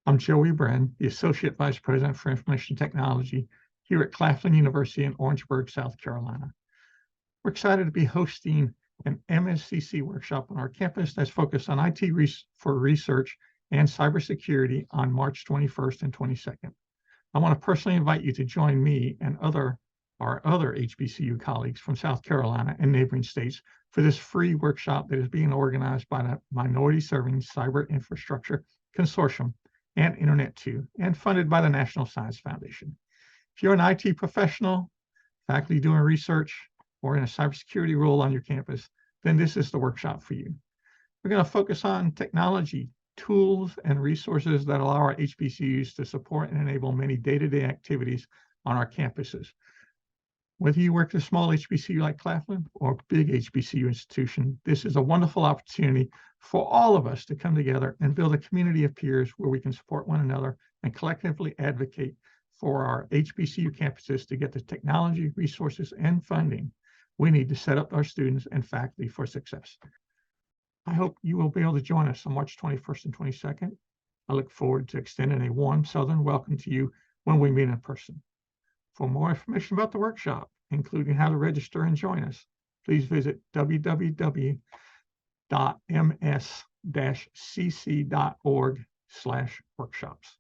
I'm Joey Bren, the Associate Vice President for Information Technology here at Claflin University in Orangeburg, South Carolina. We're excited to be hosting an MSCC workshop on our campus that's focused on IT for research and cybersecurity on March 21st and 22nd. I want to personally invite you to join me and our other HBCU colleagues from South Carolina and neighboring states for this free workshop that is being organized by the Minority Serving Cyberinfrastructure Consortium and Internet2, and funded by the National Science Foundation. If you're an IT professional, faculty doing research, or in a cybersecurity role on your campus, then this is the workshop for you. We're going to focus on technology, tools, and resources that allow our HBCUs to support and enable many day-to-day activities on our campuses. Whether you work at a small HBCU like Claflin or a big HBCU institution, this is a wonderful opportunity for all of us to come together and build a community of peers where we can support one another and collectively advocate for our HBCU campuses to get the technology, resources, and funding we need to set up our students and faculty for success. I hope you will be able to join us on March 21st and 22nd. I look forward to extending a warm Southern welcome to you when we meet in person. For more information about the workshop, including how to register and join us, please visit www.ms-cc.org/workshops.